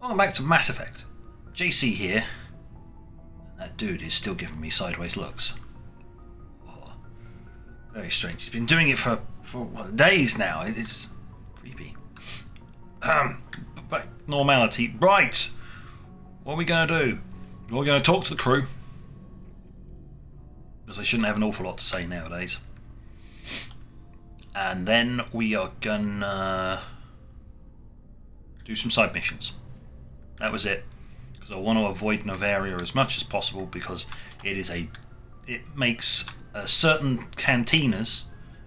Welcome back to Mass Effect. JC here. That dude is still giving me sideways looks. Oh, very strange. He's been doing it for days now. It's creepy. Back normality. Right. What are we going to do? We're going to talk to the crew. Because I shouldn't have an awful lot to say nowadays. And then we are going to do some side missions. That was it. Because I want to avoid Novaria as much as possible because it makes certain cantinas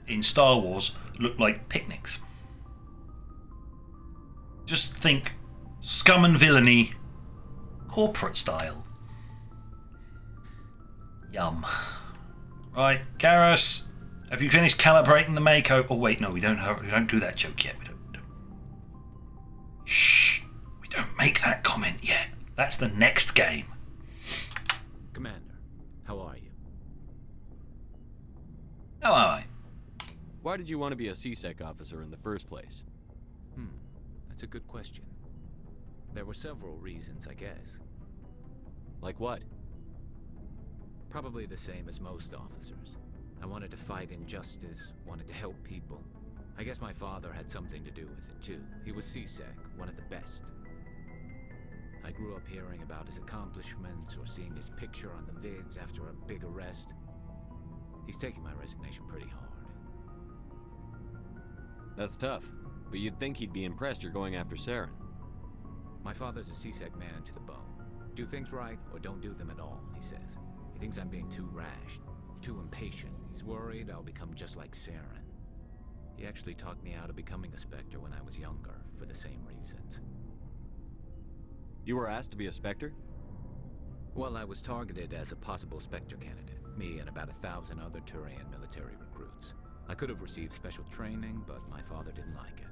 in Star Wars look like picnics. Just think scum and villainy, corporate style. Yum. Right, Garrus, have you finished calibrating the Mako? Oh wait, no, we don't do that joke yet. We don't. Shh. We don't make that comment yet. That's the next game. Commander, how are you? How am I? Why did you want to be a C-Sec officer in the first place? That's a good question. There were several reasons, I guess. Like what? Probably the same as most officers. I wanted to fight injustice, wanted to help people. I guess my father had something to do with it too. He was C-Sec, one of the best. I grew up hearing about his accomplishments or seeing his picture on the vids after a big arrest. He's taking my resignation pretty hard. That's tough, but you'd think he'd be impressed you're going after Saren. My father's a C-Sec man to the bone. Do things right or don't do them at all, he says. He thinks I'm being too rash, too impatient. He's worried I'll become just like Saren. He actually talked me out of becoming a Spectre when I was younger, for the same reasons. You were asked to be a Spectre? Well, I was targeted as a possible Spectre candidate. Me and about 1,000 other Turian military recruits. I could have received special training, but my father didn't like it.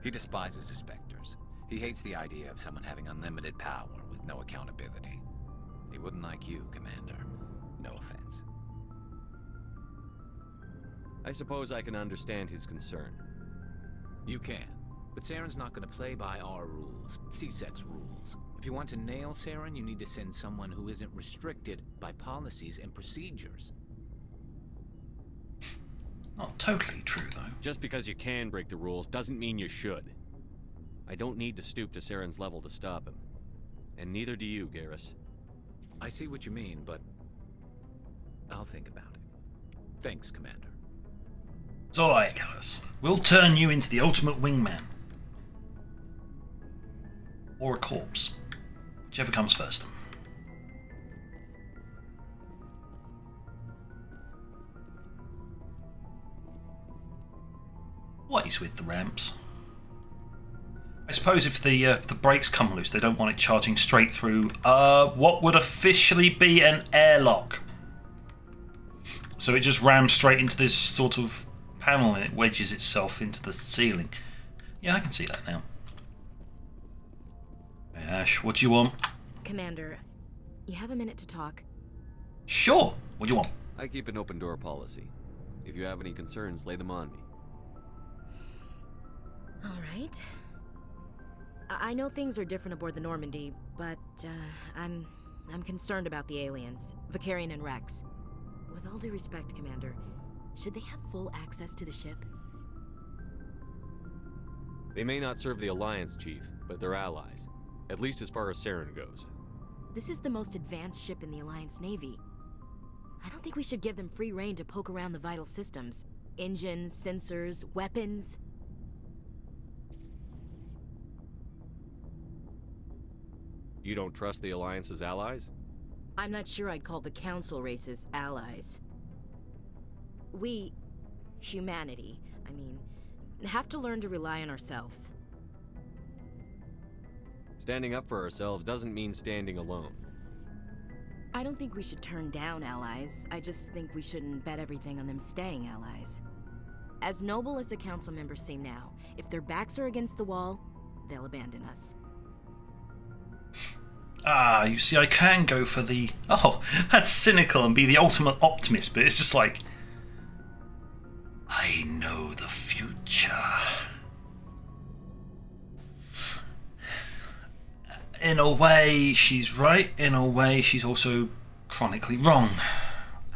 He despises the Spectres. He hates the idea of someone having unlimited power with no accountability. He wouldn't like you, Commander. No offense. I suppose I can understand his concern. You can. But Saren's not going to play by our rules, C-Sec's rules. If you want to nail Saren, you need to send someone who isn't restricted by policies and procedures. Not totally true, though. Just because you can break the rules doesn't mean you should. I don't need to stoop to Saren's level to stop him. And neither do you, Garrus. I see what you mean, but I'll think about it. Thanks, Commander. It's alright, Garrus. We'll turn you into the ultimate wingman. Or a corpse. Whichever comes first. What is with the ramps? I suppose if the brakes come loose, they don't want it charging straight through what would officially be an airlock. So it just rams straight into this sort of panel and it wedges itself into the ceiling. Yeah, I can see that now. Ash, what do you want? Commander, you have a minute to talk? Sure. What do you want? I keep an open door policy. If you have any concerns, lay them on me. All right. I know things are different aboard the Normandy, but I'm concerned about the aliens, Vicarian and Rex. With all due respect, Commander, should they have full access to the ship? They may not serve the Alliance, Chief, but they're allies. At least as far as Saren goes. This is the most advanced ship in the Alliance Navy. I don't think we should give them free rein to poke around the vital systems. Engines, sensors, weapons. You don't trust the Alliance's allies? I'm not sure I'd call the Council races allies. We, humanity, I mean, have to learn to rely on ourselves. Standing up for ourselves doesn't mean standing alone. I don't think we should turn down allies. I just think we shouldn't bet everything on them staying allies. As noble as the Council members seem now, if their backs are against the wall, they'll abandon us. Ah, you see, I can go for the... Oh, that's cynical and be the ultimate optimist, but it's just like... I know the future. In a way, she's right. In a way, she's also chronically wrong.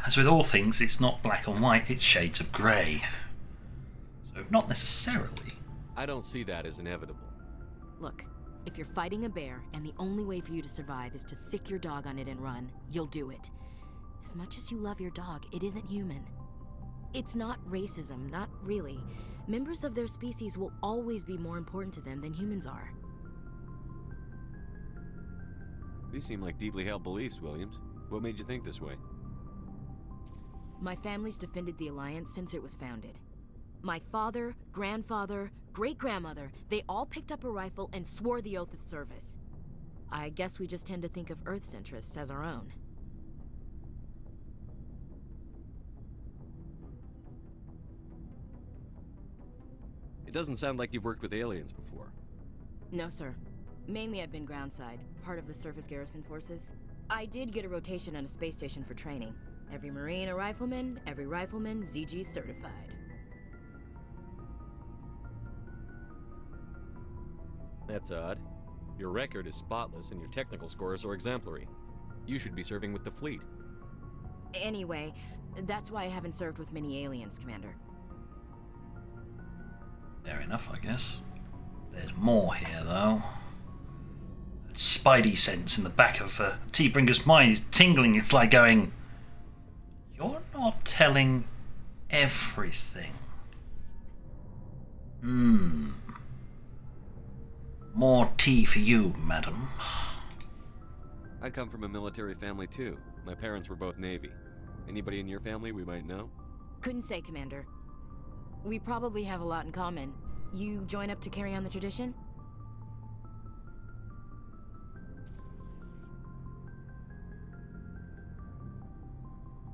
As with all things, it's not black and white, it's shades of grey. So, not necessarily. I don't see that as inevitable. Look, if you're fighting a bear and the only way for you to survive is to sick your dog on it and run, you'll do it. As much as you love your dog, it isn't human. It's not racism, not really. Members of their species will always be more important to them than humans are. These seem like deeply held beliefs, Williams. What made you think this way? My family's defended the Alliance since it was founded. My father, grandfather, great-grandmother, they all picked up a rifle and swore the oath of service. I guess we just tend to think of Earth's interests as our own. It doesn't sound like you've worked with aliens before. No, sir. Mainly I've been groundside, part of the surface garrison forces. I did get a rotation on a space station for training. Every Marine a rifleman, every rifleman ZG certified. That's odd. Your record is spotless and your technical scores are exemplary. You should be serving with the fleet. Anyway, that's why I haven't served with many aliens, Commander. Fair enough, I guess. There's more here, though. That spidey sense in the back of T-Bringer's mind is tingling. It's like going, you're not telling everything. More tea for you, madam. I come from a military family too. My parents were both Navy. Anybody in your family we might know? Couldn't say, Commander. We probably have a lot in common. You join up to carry on the tradition?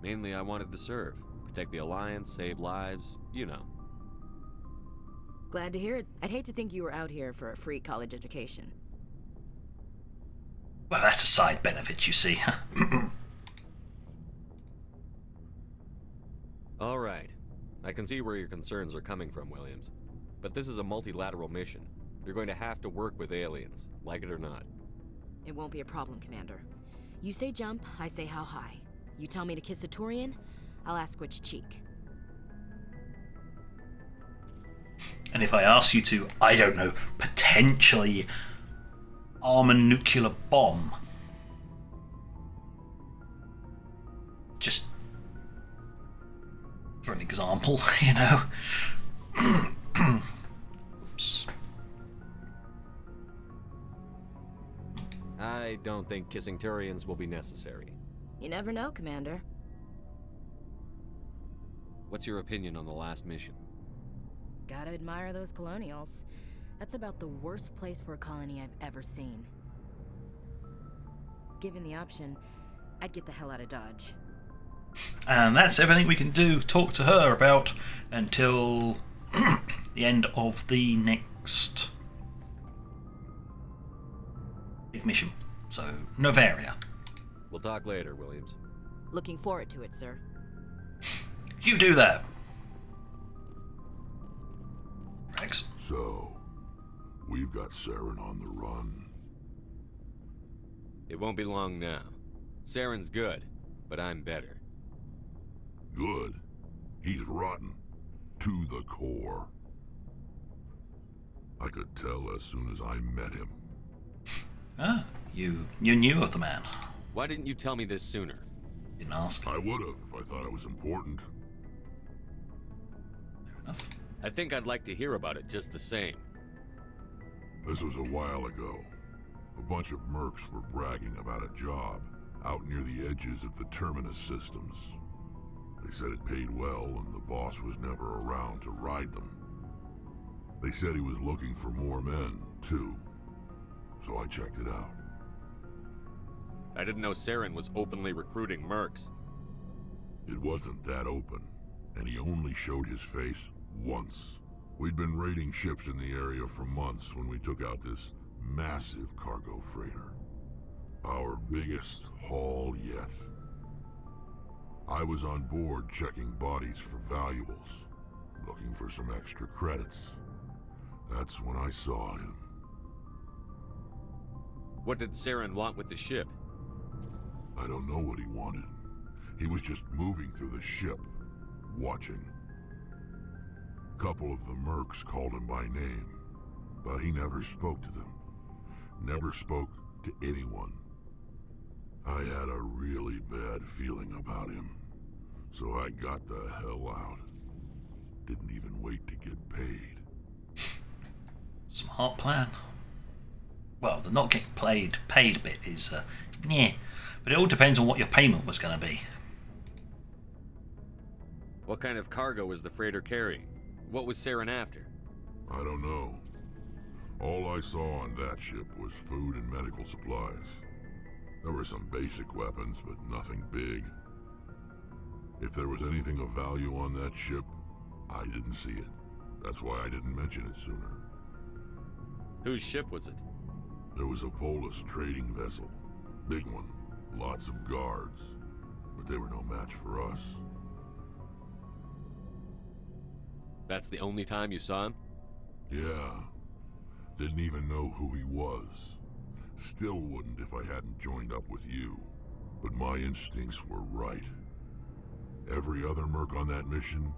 Mainly I wanted to serve. Protect the Alliance, save lives, you know. Glad to hear it. I'd hate to think you were out here for a free college education. Well, that's a side benefit, you see. All right. I can see where your concerns are coming from, Williams. But this is a multilateral mission. You're going to have to work with aliens, like it or not. It won't be a problem, Commander. You say jump, I say how high. You tell me to kiss a Turian, I'll ask which cheek. And if I ask you to, I don't know, potentially arm a nuclear bomb, just for an example, you know. Oops. I don't think kissing Turians will be necessary. You never know, Commander. What's your opinion on the last mission? Gotta admire those colonials. That's about the worst place for a colony I've ever seen. Given the option, I'd get the hell out of Dodge. And that's everything we can do, talk to her about, until the end of the next big mission. So, Novaria. We'll talk later, Williams. Looking forward to it, sir. You do that. Rex? So, we've got Saren on the run. It won't be long now. Saren's good, but I'm better. Good. He's rotten. To the core. I could tell as soon as I met him. Ah, you knew of the man. Why didn't you tell me this sooner? Didn't ask. I would've if I thought it was important. Fair enough. I think I'd like to hear about it just the same. This was a while ago. A bunch of mercs were bragging about a job out near the edges of the Terminus systems. They said it paid well and the boss was never around to ride them. They said he was looking for more men, too. So I checked it out. I didn't know Saren was openly recruiting mercs. It wasn't that open, and he only showed his face once. We'd been raiding ships in the area for months when we took out this massive cargo freighter. Our biggest haul yet. I was on board checking bodies for valuables, looking for some extra credits. That's when I saw him. What did Saren want with the ship? I don't know what he wanted. He was just moving through the ship, watching. Couple of the mercs called him by name, but he never spoke to them. Never spoke to anyone. I had a really bad feeling about him, so I got the hell out. Didn't even wait to get paid. Smart plan. Well, the not getting paid bit is, yeah. But it all depends on what your payment was going to be. What kind of cargo was the freighter carrying? What was Saren after? I don't know. All I saw on that ship was food and medical supplies. There were some basic weapons, but nothing big. If there was anything of value on that ship, I didn't see it. That's why I didn't mention it sooner. Whose ship was it? There was a Volus trading vessel. Big one. Lots of guards. But they were no match for us. That's the only time you saw him? Yeah. Didn't even know who he was. Still wouldn't if I hadn't joined up with you. But my instincts were right. Every other merc on that mission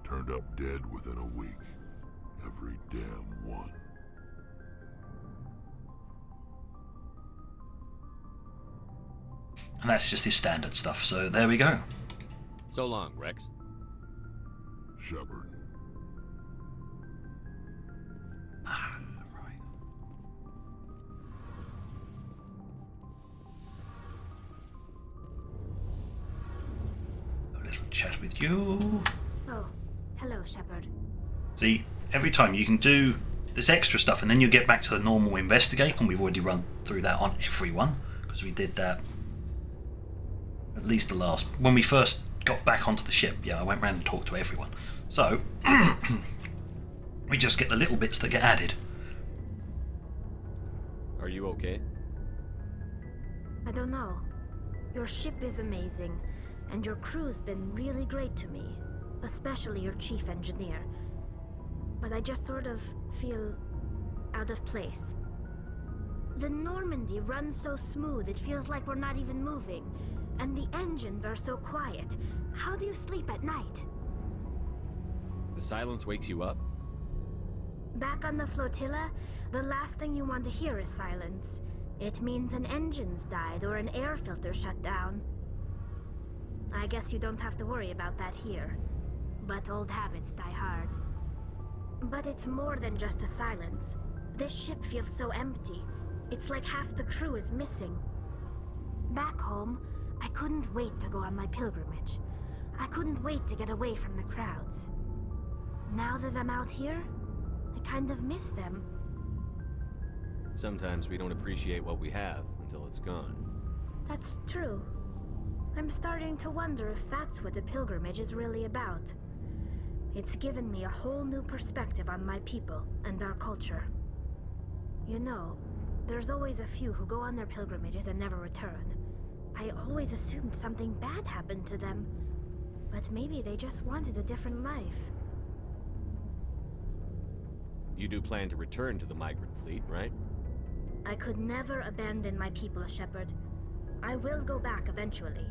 turned up dead within a week. Every damn one. And that's just his standard stuff, so there we go. So long, Rex. Shepard. Right. A little chat with you. Oh, hello, Shepard. See, every time you can do this extra stuff and then you get back to the normal investigate, and we've already run through that on everyone, because we did that at least the last, when we first got back onto the ship. Yeah, I went round and talked to everyone. So, we just get the little bits that get added. Are you okay? I don't know. Your ship is amazing, and your crew's been really great to me, especially your chief engineer. But I just sort of feel out of place. The Normandy runs so smooth it feels like we're not even moving, and the engines are so quiet. How do you sleep at night? The silence wakes you up? Back on the flotilla, the last thing you want to hear is silence. It means an engine's died or an air filter shut down. I guess you don't have to worry about that here. But old habits die hard. But it's more than just the silence. This ship feels so empty. It's like half the crew is missing. Back home, I couldn't wait to go on my pilgrimage. I couldn't wait to get away from the crowds. Now that I'm out here, I kind of miss them. Sometimes we don't appreciate what we have until it's gone. That's true. I'm starting to wonder if that's what the pilgrimage is really about. It's given me a whole new perspective on my people and our culture. You know, there's always a few who go on their pilgrimages and never return. I always assumed something bad happened to them, but maybe they just wanted a different life. You do plan to return to the migrant fleet, right? I could never abandon my people, Shepard. I will go back eventually,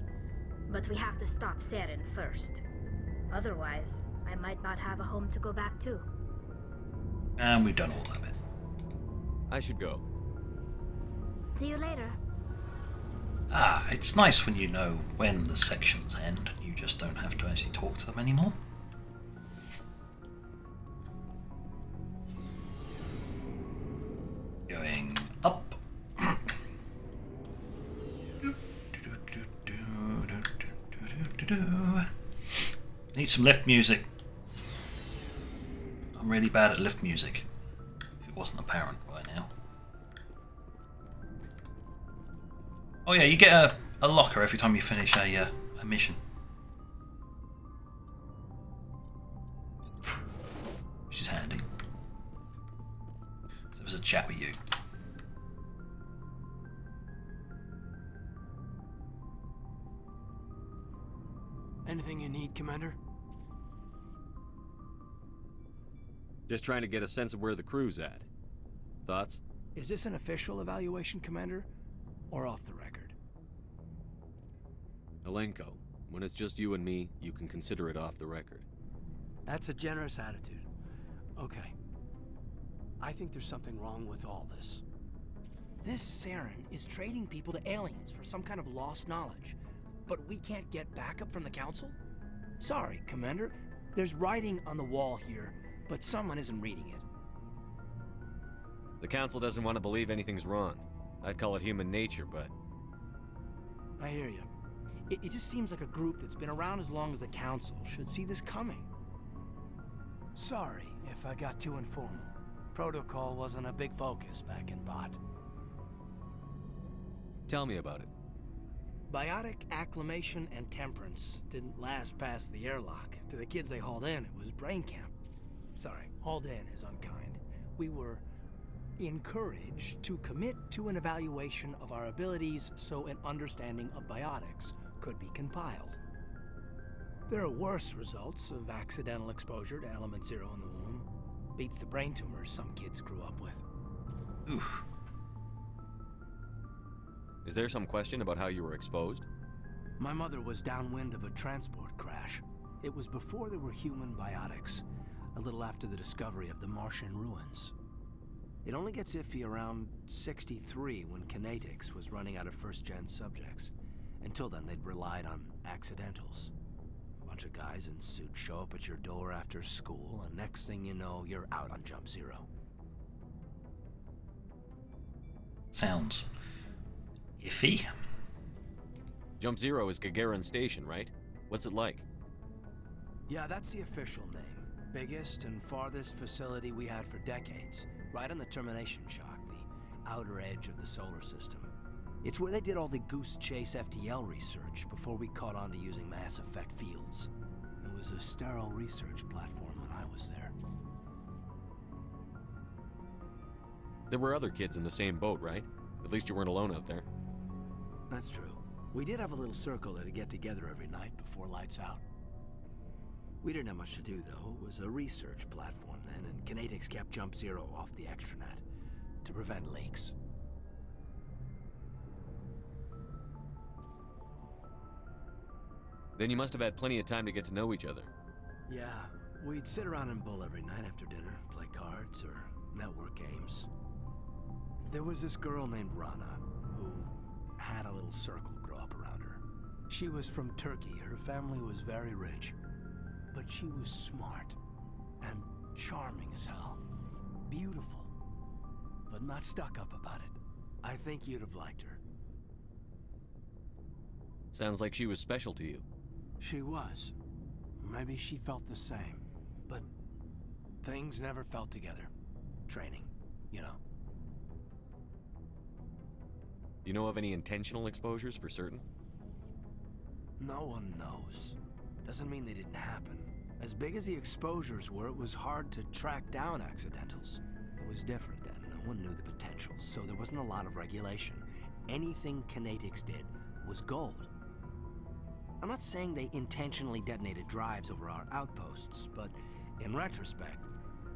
but we have to stop Saren first. Otherwise, I might not have a home to go back to. And we've done all of it. I should go. See you later. It's nice when you know when the sections end and you just don't have to actually talk to them anymore. Going up. Need some lift music. I'm really bad at lift music, if it wasn't apparent by now. Oh yeah, you get a locker every time you finish a mission. Which is handy. So there's a chat with you. Anything you need, Commander? Just trying to get a sense of where the crew's at. Thoughts? Is this an official evaluation, Commander? Or off the record? Alenko, when it's just you and me, you can consider it off the record. That's a generous attitude. Okay. I think there's something wrong with all this. This Saren is trading people to aliens for some kind of lost knowledge. But we can't get backup from the Council? Sorry, Commander. There's writing on the wall here, but someone isn't reading it. The Council doesn't want to believe anything's wrong. I'd call it human nature, but... I hear you. It just seems like a group that's been around as long as the Council should see this coming. Sorry if I got too informal. Protocol wasn't a big focus back in Bot. Tell me about it. Biotic acclimation and temperance didn't last past the airlock. To the kids they hauled in, it was brain camp. Sorry, hauled in is unkind. We were encouraged to commit to an evaluation of our abilities so an understanding of biotics could be compiled. There are worse results of accidental exposure to element 0 in the womb. Beats the brain tumors some kids grew up with. Oof. Is there some question about how you were exposed? My mother was downwind of a transport crash. It was before there were human biotics, a little after the discovery of the Martian ruins. It only gets iffy around 63 when Kinetics was running out of first-gen subjects. Until then, they'd relied on accidentals. A bunch of guys in suits show up at your door after school, and next thing you know, you're out on Jump Zero. Sounds iffy. Jump Zero is Gagarin Station, right? What's it like? Yeah, that's the official name. Biggest and farthest facility we had for decades. Right on the termination shock, the outer edge of the solar system. It's where they did all the Goose Chase FTL research before we caught on to using mass effect fields. It was a sterile research platform when I was there. There were other kids in the same boat, right? At least you weren't alone out there. That's true. We did have a little circle that'd get together every night before lights out. We didn't have much to do, though. It was a research platform then, and Kinetics kept Jump Zero off the extranet to prevent leaks. Then you must have had plenty of time to get to know each other. Yeah, we'd sit around and bull every night after dinner, play cards or network games. There was this girl named Rana, who had a little circle grow up around her. She was from Turkey. Her family was very rich. But she was smart and charming as hell. Beautiful, but not stuck up about it. I think you'd have liked her. Sounds like she was special to you. She was. Maybe she felt the same. But things never felt together. Training, you know. You know of any intentional exposures for certain? No one knows. Doesn't mean they didn't happen. As big as the exposures were, it was hard to track down accidentals. It was different then. No one knew the potential, so there wasn't a lot of regulation. Anything Kinetics did was gold. I'm not saying they intentionally detonated drives over our outposts, but in retrospect,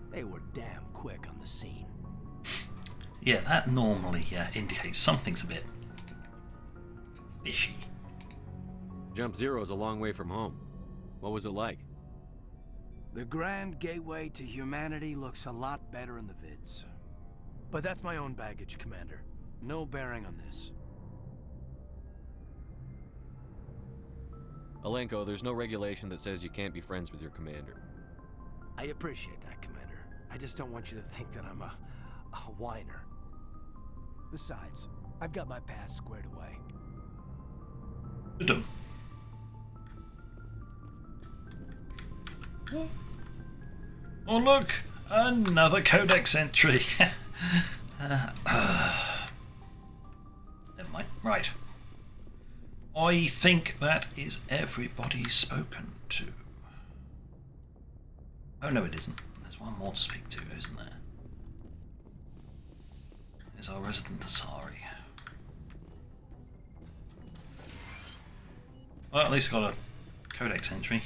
they were damn quick on the scene. Yeah, that normally indicates something's a bit fishy. Jump Zero is a long way from home. What was it like? The grand gateway to humanity looks a lot better in the vids. But that's my own baggage, Commander. No bearing on this. Alenko, there's no regulation that says you can't be friends with your commander. I appreciate that, Commander. I just don't want you to think that I'm a whiner. Besides, I've got my past squared away. Dum. Oh look, another codex entry. Never mind. Right. I think that is everybody spoken to. Oh no, it isn't. There's one more to speak to, isn't there? There's our resident Asari. Well, at least got a codex entry.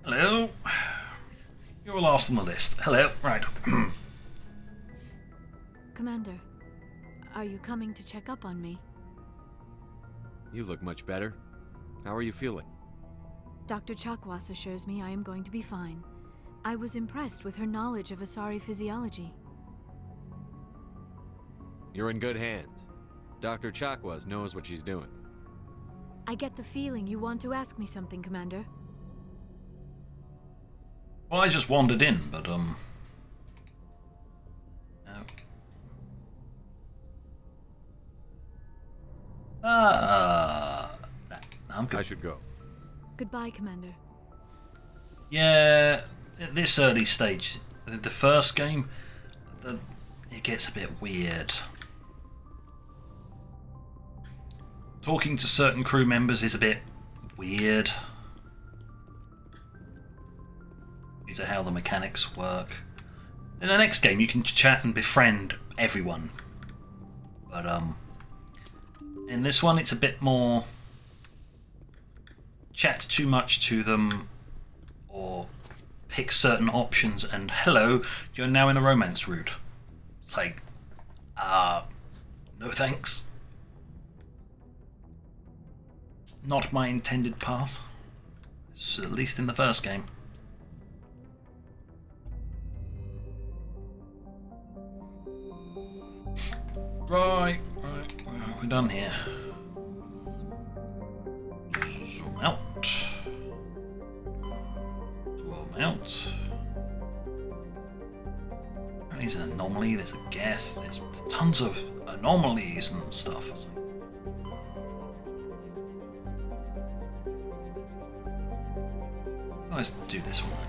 Hello? You're last on the list. Hello. Right. Commander, are you coming to check up on me? You look much better. How are you feeling? Dr. Chakwas assures me I am going to be fine. I was impressed with her knowledge of Asari physiology. You're in good hands. Dr. Chakwas knows what she's doing. I get the feeling you want to ask me something, Commander. Well, I just wandered in, but no. No, I'm good. I should go. Goodbye, Commander. Yeah, at this early stage, the first game, it gets a bit weird. Talking to certain crew members is a bit weird due to how the mechanics work. In the next game, you can chat and befriend everyone, but in this one, it's a bit more chat too much to them or pick certain options and hello, you're now in a romance route. It's like, no thanks. Not my intended path. It's at least in the first game. Right, we're done here. Zoom out. Zoom out. There's an anomaly, there's a geth, there's tons of anomalies and stuff. Let's do this one then.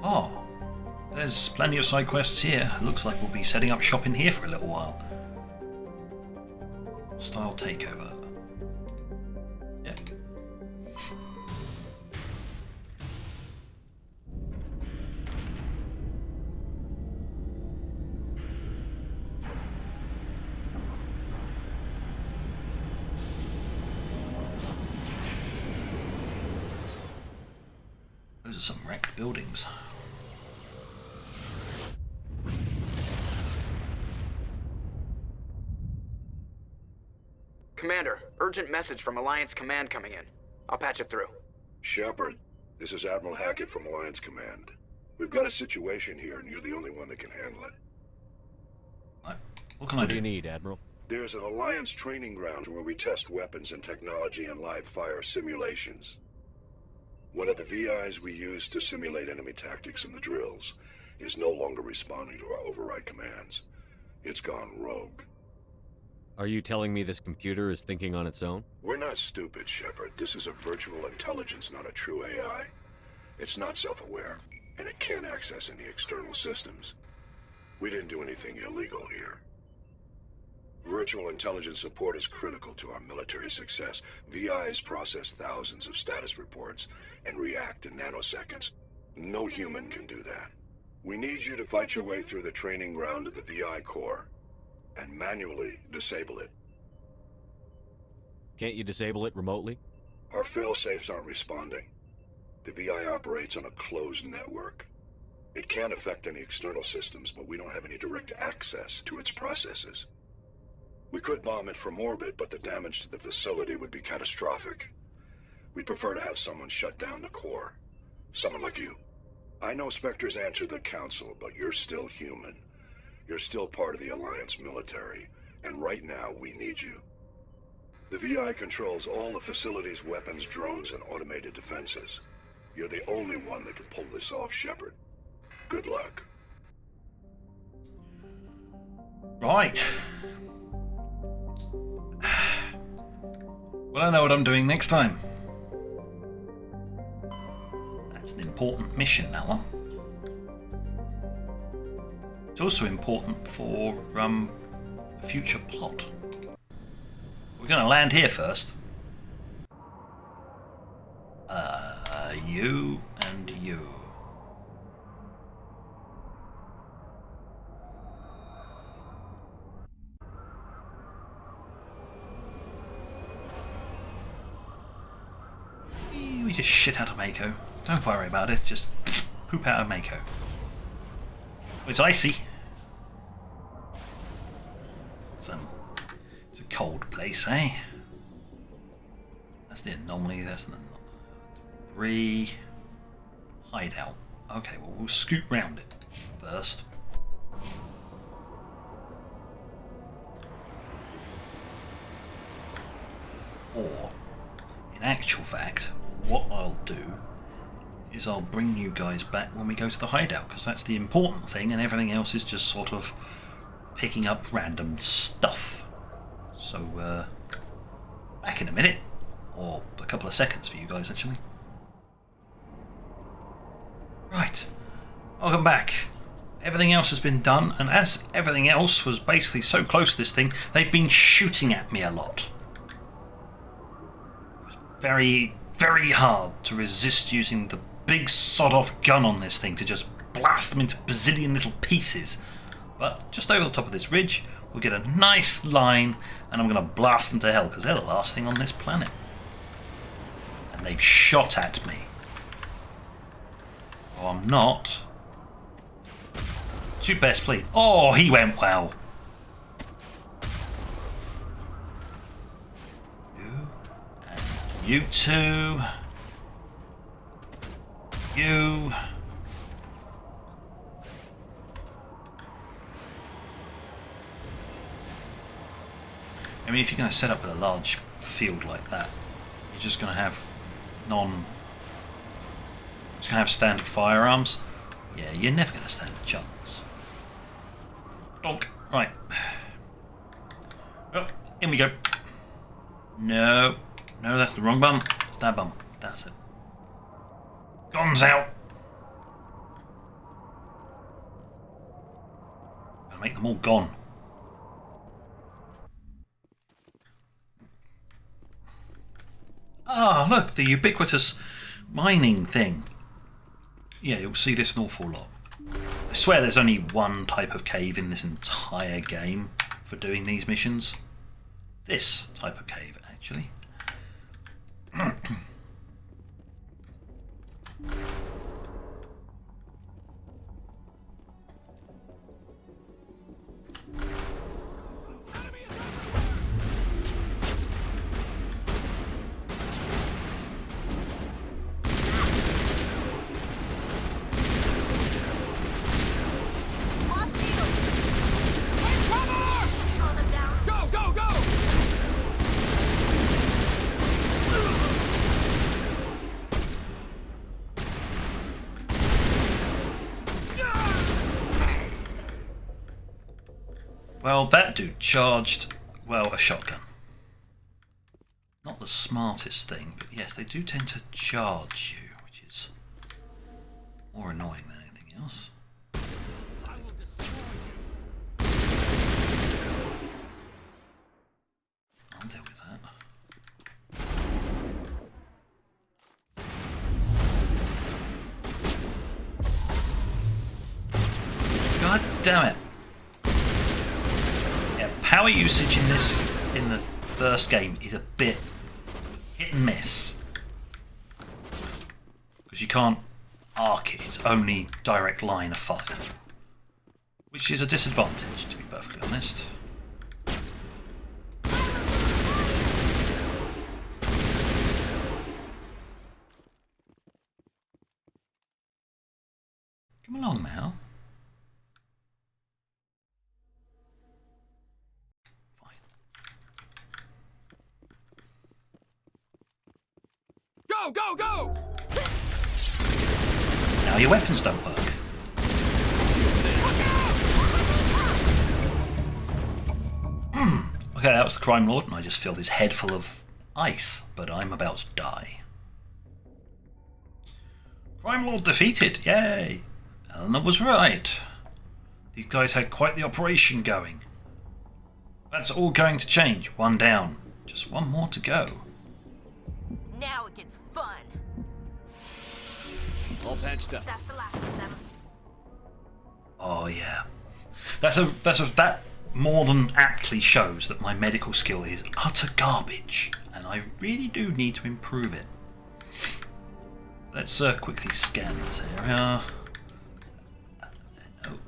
Oh, there's plenty of side quests here. It looks like we'll be setting up shop in here for a little while. Hostile takeover. Yep. Those are some wrecked buildings. Commander, urgent message from Alliance Command coming in. I'll patch it through. Shepard, this is Admiral Hackett from Alliance Command. We've got a situation here, and you're the only one that can handle it. What can I do? What do you need, Admiral? There's an Alliance training ground where we test weapons and technology in live fire simulations. One of the VIs we use to simulate enemy tactics in the drills is no longer responding to our override commands. It's gone rogue. Are you telling me this computer is thinking on its own? We're not stupid, Shepard. This is a virtual intelligence, not a true AI. It's not self-aware, and it can't access any external systems. We didn't do anything illegal here. Virtual intelligence support is critical to our military success. VIs process thousands of status reports and react in nanoseconds. No human can do that. We need you to fight your way through the training ground of the VI core and manually disable it. Can't you disable it remotely? Our fail-safes aren't responding. The VI operates on a closed network. It can't affect any external systems, but we don't have any direct access to its processes. We could bomb it from orbit, but the damage to the facility would be catastrophic. We'd prefer to have someone shut down the core. Someone like you. I know Spectres answer the Council, but you're still human. You're still part of the Alliance military, and right now we need you. The VI controls all the facility's weapons, drones, and automated defenses. You're the only one that can pull this off, Shepard. Good luck. Right. Well, I know what I'm doing next time. That's an important mission, that one. It's also important for a future plot. We're going to land here first. You and you. We just shit out of Mako. Don't worry about it, just poop out of Mako. It's icy. It's a cold place, eh? That's the anomaly. That's the debris hideout. Okay, well we'll scoot round it first. Or, in actual fact, what I'll do is I'll bring you guys back when we go to the hideout, because that's the important thing, and everything else is just sort of picking up random stuff. So, back in a minute, or a couple of seconds for you guys actually. Right, welcome back. Everything else has been done, and as everything else was basically so close to this thing, they've been shooting at me a lot. It was very, very hard to resist using the big sod-off gun on this thing to just blast them into bazillion little pieces. But just over the top of this ridge, we'll get a nice line, and I'm going to blast them to hell, because they're the last thing on this planet. And they've shot at me. So I'm not too best pleased. Oh, he went well. You, and you two. You. I mean, if you're going to set up a large field like that, you're just going to have just going to have standard firearms. Yeah, you're never going to stand a chance. Donk. Right. Oh, in we go. No. No, that's the wrong button. It's that button. That's it. Guns out. Gotta make them all gone. Ah, look, the ubiquitous mining thing. Yeah, you'll see this an awful lot. I swear there's only one type of cave in this entire game for doing these missions. This type of cave, actually. Well, that dude charged, well, a shotgun. Not the smartest thing, but yes, they do tend to charge you, which is more annoying than anything else. I will destroy you. I'll deal with that. God damn it. Power usage in the first game is a bit hit and miss, because you can't arc it, it's only direct line of fire, which is a disadvantage, to be perfectly honest. Come along now. Go, go, go! Now your weapons don't work. Okay, that was the Crime Lord, and I just filled his head full of ice, but I'm about to die. Crime Lord defeated, yay! Eleanor was right. These guys had quite the operation going. That's all going to change. One down. Just one more to go. Now it gets fun. All patched up. That's the last of them. Oh yeah. That more than aptly shows that my medical skill is utter garbage, and I really do need to improve it. Let's quickly scan this area. No,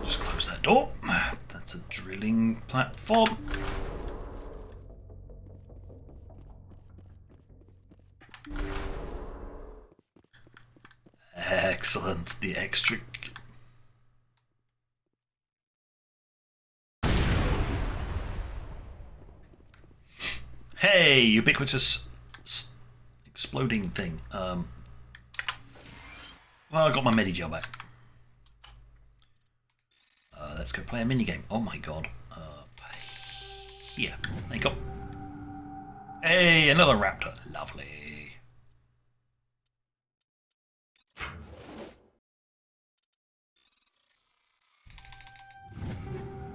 Just close that door. That's a drilling platform. Excellent. The extra... Hey, ubiquitous exploding thing. Well, I got my Medigel back. Let's go play a minigame. Oh my god. Here. There you go. Hey, another raptor. Lovely.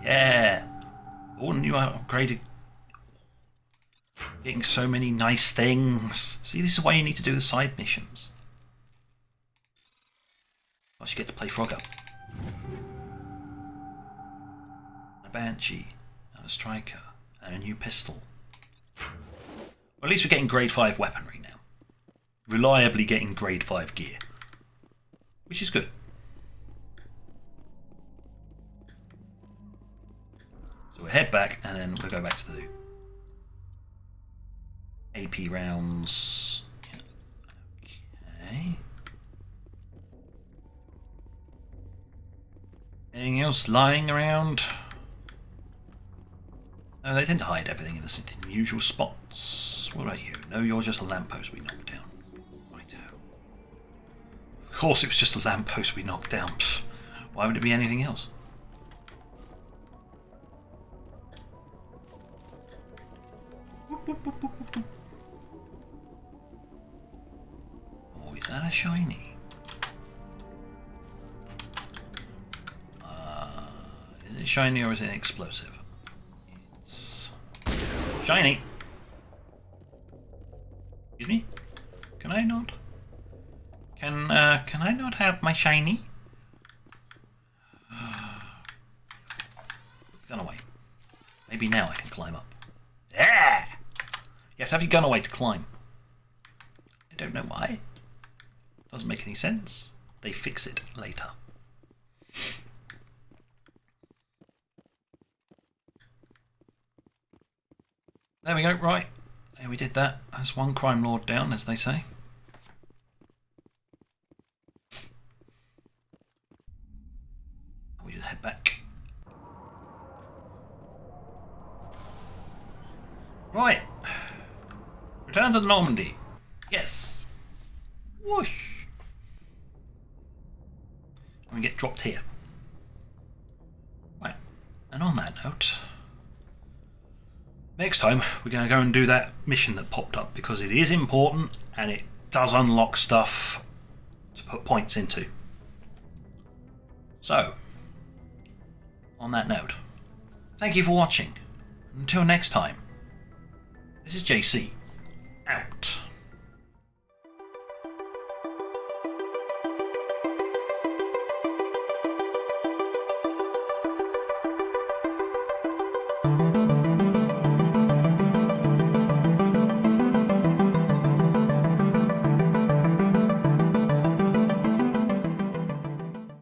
Yeah. All new upgraded. Getting so many nice things. See, this is why you need to do the side missions. Plus you get to play Frogger. A Banshee, and a Striker, and a new pistol. Well, at least we're getting grade 5 weaponry now. Reliably getting grade 5 gear. Which is good. So we'll head back and then we'll go back to the AP rounds. Okay. Anything else lying around? No, they tend to hide everything in the usual spots. What about you? No, you're just a lamppost we knocked down. Righto. Of course it was just a lamppost we knocked down. Pfft. Why would it be anything else? Oh, is that a shiny? Is it shiny or is it explosive? It's shiny. Excuse me? Can I not? Can I not have my shiny? Gun away. Maybe now I can climb up. Yeah! You have to have your gun away to climb. I don't know why. Doesn't make any sense. They fix it later. There we go, right. There we did that. That's one crime lord down, as they say. We just head back. Right. Return to Normandy. Yes. Whoosh. And we get dropped here. Right. And on that note, next time we're going to go and do that mission that popped up because it is important and it does unlock stuff to put points into. So, on that note, thank you for watching. Until next time, this is JC.